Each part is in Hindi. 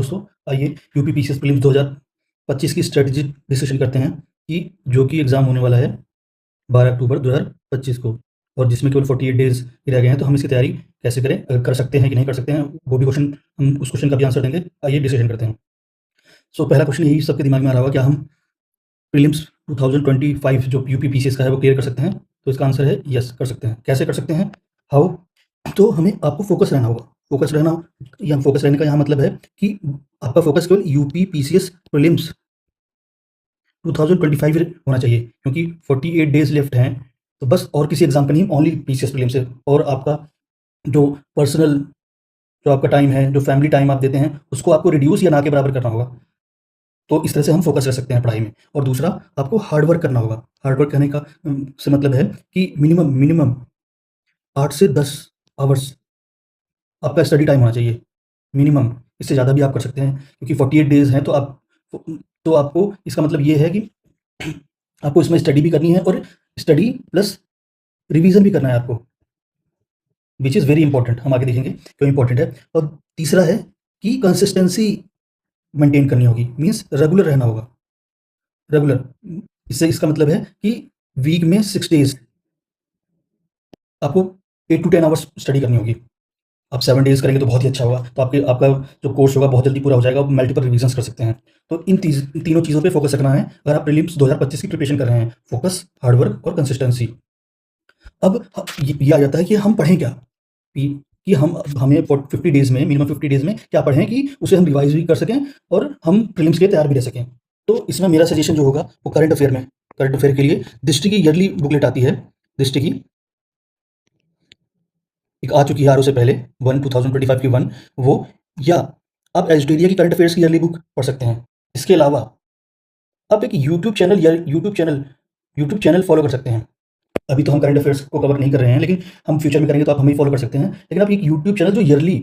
दोस्तों, आइए यूपी पीसीएस प्रीलिम्स 2025 की स्ट्रेटजी डिस्कशन करते हैं कि जो कि एग्ज़ाम होने वाला है 12 अक्टूबर 2025 को, और जिसमें केवल 48 डेज़ ही रह गए हैं। तो हम इसकी तैयारी कैसे करें, कर सकते हैं कि नहीं कर सकते हैं, वो भी क्वेश्चन, हम उस क्वेश्चन का भी आंसर देंगे। आइए डिस्कशन करते हैं। पहला क्वेश्चन यही सबके दिमाग में आ रहा होगा, क्या हम प्रीलिम्स 2025 जो यूपी पीसीएस का है वो क्लियर कर सकते हैं? तो इसका आंसर है यस, कर सकते हैं। कैसे कर सकते हैं, हाउ? तो हमें आपको फोकस रहना होगा। फोकस रहना, या फोकस रहने का यहाँ मतलब है कि आपका फोकस केवल यूपी पीसीएस प्रीलिम्स 2025 होना चाहिए, क्योंकि 48 डेज लेफ्ट हैं। तो बस, और किसी एग्जाम का नहीं, ओनली पीसीएस प्रीलिम्स है। और आपका जो पर्सनल, जो आपका टाइम है, जो फैमिली टाइम आप देते हैं, उसको आपको रिड्यूस या ना के बराबर करना होगा। तो इस तरह से हम फोकस रख सकते हैं पढ़ाई में। और दूसरा, आपको हार्ड वर्क करना होगा। हार्ड वर्क करने का से मतलब है कि मिनिमम मिनिमम 8 से 10 आवर्स आपका स्टडी टाइम होना चाहिए, मिनिमम। इससे ज़्यादा भी आप कर सकते हैं, क्योंकि 48 डेज़ हैं। तो आपको इसका मतलब ये है कि आपको इसमें स्टडी भी करनी है, और स्टडी प्लस रिवीजन भी करना है आपको, विच इज़ वेरी इंपॉर्टेंट। हम आगे देखेंगे क्यों इंपॉर्टेंट है। और तीसरा है कि कंसिस्टेंसी मेंटेन करनी होगी, मीन्स रेगुलर रहना होगा। रेगुलर, इससे इसका मतलब है कि वीक में 6 डेज आपको 8 टू 10 आवर्स स्टडी करनी होगी। आप 7 डेज़ करेंगे तो बहुत ही अच्छा होगा। तो आपका जो कोर्स होगा बहुत जल्दी पूरा हो जाएगा, आप मल्टीपल रिवीजन्स कर सकते हैं। तो इन तीनों चीज़ों पे फोकस रखना है अगर आप प्रीलिम्स 2025 की प्रिपरेशन कर रहे हैं। फोकस, हार्ड वर्क और कंसिस्टेंसी। अब ये आ जाता है कि हम पढ़ें क्या, कि हमें 50 डेज़ में, मिनिमम 50 डेज़ में क्या पढ़ें कि उसे हम रिवाइज़ भी कर सकें और हम प्रीलिम्स के लिए तैयार भी रह सकें। तो इसमें मेरा सजेशन जो होगा वो करंट अफेयर के लिए दृष्टि की ईयरली बुकलेट आती है। दृष्टि की एक आ चुकी है आरओ से पहले, 2025 की वो, या आप एल्सेवियर की करंट अफेयर्स की ईयरली बुक पढ़ सकते हैं। इसके अलावा आप एक यूट्यूब चैनल फॉलो कर सकते हैं। अभी तो हम करंट अफेयर्स को कवर नहीं कर रहे हैं, लेकिन हम फ्यूचर में करेंगे तो आप हमें फॉलो कर सकते हैं। लेकिन आप एक यूट्यूब चैनल जो ईयरली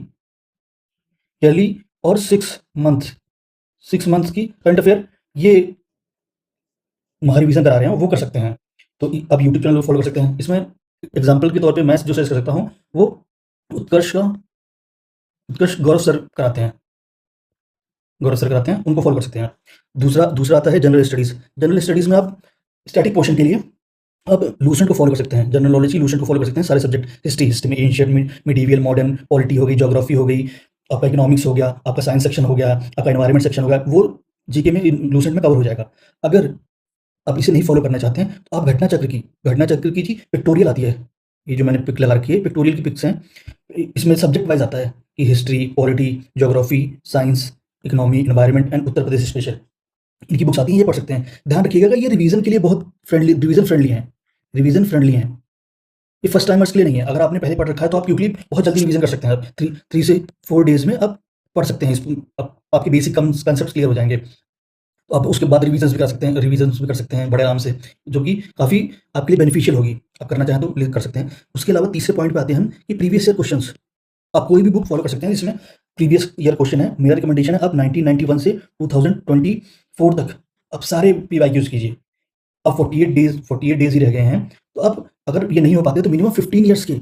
ईयरली और 6 मंथ्स की करंट अफेयर, ये रिवीजन करा रहे हैं, वो कर सकते हैं। तो आप यूट्यूब चैनल फॉलो कर सकते हैं। इसमें एग्जाम्पल के तौर पर मैं जो सजेस्ट कर सकता हूँ वो उत्कर्ष का उत्कर्ष गौरव सर कराते हैं, उनको फॉलो कर सकते हैं। दूसरा आता है जनरल स्टडीज़। जनरल स्टडीज़ में आप स्टैटिक पोर्शन के लिए आप लूसेंट को फॉलो कर सकते हैं। जनरल नॉलेज की लूसेंट को फॉलो कर सकते हैं। सारे सब्जेक्ट, हिस्ट्री में एंशिएंट, मिडीवियल, मॉडर्न, पॉलिटी हो गई, ज्योग्राफी हो गई, आपका इकोनॉमिक्स हो गया, आपका साइंस सेक्शन हो गया, आपका एनवायरनमेंट सेक्शन हो गया, वो जीके में लूसेंट में कवर हो जाएगा। अगर आप इसे नहीं फॉलो करना चाहते हैं तो आप घटना चक्र की जी पिक्टोरियल आती है। ये जो मैंने पिक लगा रखी है, पिक्टोरियल की पिक्स हैं। इसमें सब्जेक्ट वाइज आता है कि history, polity, geography, science, economy, environment and Uttar Pradesh special, इनकी बुक्स आती हैं, ये पढ़ सकते हैं। ध्यान रखिएगा कि ये रिवीजन के लिए बहुत रिवीजन फ्रेंडली हैं। ये फर्स्ट टाइमर्स के लिए नहीं है। अगर आपने पहले पढ़ रखा है तो आप क्विकली बहुत जल्दी रिवीजन कर सकते हैं। आप 3 से 4 डेज़ में आप पढ़ सकते हैं। आपके बेसिक कंसेप्ट क्लियर हो जाएँगे। तो आप उसके बाद रिवीजन्स भी कर सकते हैं बड़े आराम से, जो कि काफ़ी आपके लिए बेनिफिशियल होगी। आप करना चाहें तो कर सकते हैं। उसके अलावा तीसरे पॉइंट पे आते हैं हम कि प्रीवियस ईयर क्वेश्चंस। आप कोई भी बुक फॉलो कर सकते हैं जिसमें प्रीवियस ईयर क्वेश्चन है। मेरा रिकमेंडेशन है आप 1991 से 2024 तक आप सारे पीवाईक्यूज़ कीजिए। अब 48 डेज़ ही रह गए हैं। तो आप, अगर ये नहीं हो पाते तो मिनिमम 15 ईयर्स के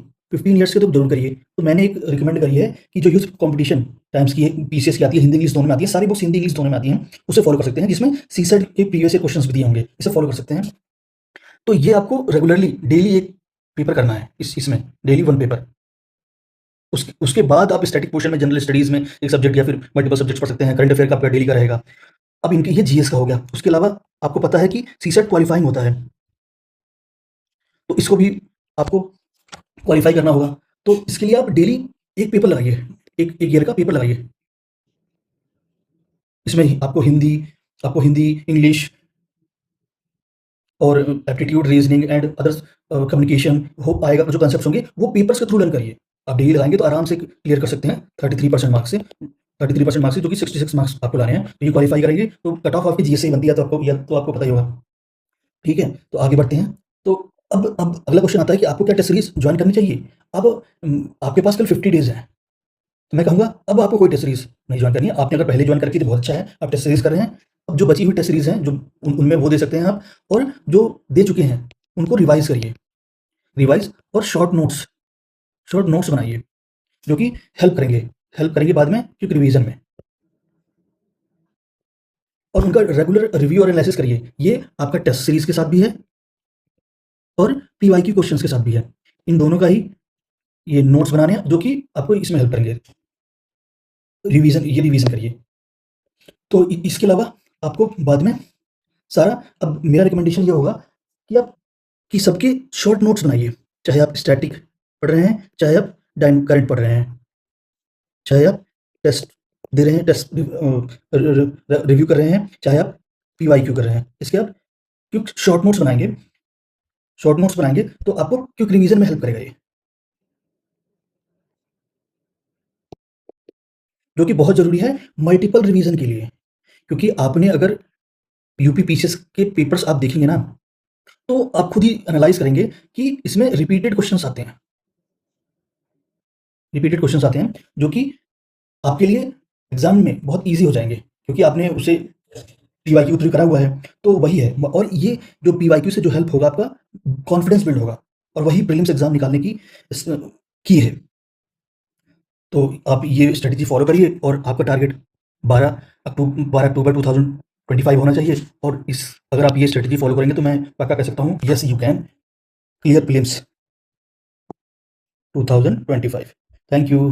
तो जरूर करिए। तो मैंने एक रिकमेंड करी है कि जो यूथ कंपटीशन टाइम्स की पीसीएस की आती है, हिंदी इंग्लिश दोनों में आती है, सारी बुक्स हिंदी इंग्लिश दोनों में आती हैं, उसे फॉलो कर सकते हैं, जिसमें सीसेट के प्रीवियस ईयर क्वेश्चंस भी दिए होंगे। इसे फॉलो कर सकते हैं। तो ये आपको रेगुलरली डेली एक पेपर करना है, इसमें डेली 1 पेपर। उसके बाद आप स्टैटिक पोर्शन में जनरल स्टडीज़ में एक सब्जेक्ट या फिर मल्टीपल सब्जेक्ट्स पढ़ सकते हैं। करंट अफेयर का आपका डेली का रहेगा। अब इनके ये जीएस का हो गया। उसके अलावा आपको पता है कि सीसेट क्वालीफाइंग होता है, तो इसको भी आपको क्वालीफाई करना होगा। तो इसके लिए आप डेली एक पेपर लगाइए, एक ईयर का पेपर लगाइए। इसमें आपको हिंदी, इंग्लिश और aptitude, reasoning and others communication हो पाएगा। जो कॉन्सेप्ट्स होंगे वो पेपर्स के थ्रू लर्न करिए। आप डेली लगाएंगे तो आराम से क्लियर कर सकते हैं 33% मार्क्स से, जो कि 66 मार्क्स आपको लाने हैं। तो ये क्वालीफाई करेंगे तो कट ऑफ आपकी जीएस से ही बनती है, तो आपको पता ही होगा। ठीक है, तो आगे बढ़ते हैं। तो अब अगला क्वेश्चन आता है कि आपको क्या टेस्ट सीरीज ज्वाइन करनी चाहिए। अब आपके पास कल 50 डेज हैं, तो मैं कहूँगा अब आपको कोई टेस्ट सीरीज नहीं ज्वाइन करनी है। आपने अगर पहले ज्वाइन कर रखी तो बहुत अच्छा है, आप टेस्ट सीरीज कर रहे हैं। अब जो बची हुई टेस्ट सीरीज हैं, जो उनमें वो दे सकते हैं आप, और जो दे चुके हैं उनको रिवाइज करिए। रिवाइज और शॉर्ट नोट्स बनाइए, जो कि हेल्प करेंगे बाद में, क्योंकि रिवीजन में। और उनका रेगुलर रिव्यू और एनालिसिस करिए। ये आपका टेस्ट सीरीज़ के साथ भी है और पीवाईक्यू क्वेश्चंस के साथ भी है। इन दोनों का ही ये नोट्स बनाने हैं जो कि आपको इसमें हेल्प करेंगे। रिवीजन करिए। तो इसके अलावा आपको बाद में सारा, अब मेरा रिकमेंडेशन ये होगा कि आप कि सबके शॉर्ट नोट्स बनाइए। चाहे आप स्टैटिक पढ़ रहे हैं, चाहे आप करंट पढ़ रहे हैं, चाहे आप टेस्ट दे रहे हैं, टेस्ट रिव्यू कर रहे हैं, चाहे आप पीवाईक्यू कर रहे हैं। इसके आप क्विक शॉर्ट नोट्स बनाएंगे तो आपको क्विक रिवीजन में हेल्प करेगा ये, जो कि बहुत ज़रूरी है मल्टीपल रिवीजन के लिए। क्योंकि आपने अगर यूपी पीसीएस के पेपर्स आप देखेंगे ना, तो आप खुद ही एनालाइज़ करेंगे कि इसमें रिपीटेड क्वेश्चन्स आते हैं, जो कि आपके लिए एग्ज़ाम में बहुत ईज़ी हो जाएँगे, क्योंकि आपने उसे पीवाईक्यू थ्रू करा हुआ है। तो वही है, और ये जो पीवाईक्यू से जो हेल्प होगा आपका, कॉन्फिडेंस बिल्ड होगा, और वही प्रीलिम्स एग्ज़ाम निकालने की की है। तो आप ये स्ट्रैटेजी फ़ॉलो करिए और आपका टारगेट 12 अक्टूबर 2025 होना चाहिए। और इस अगर आप ये स्ट्रैटेजी फ़ॉलो करेंगे तो मैं पक्का कह सकता हूँ, yes you can clear prelims 2025। Thank you.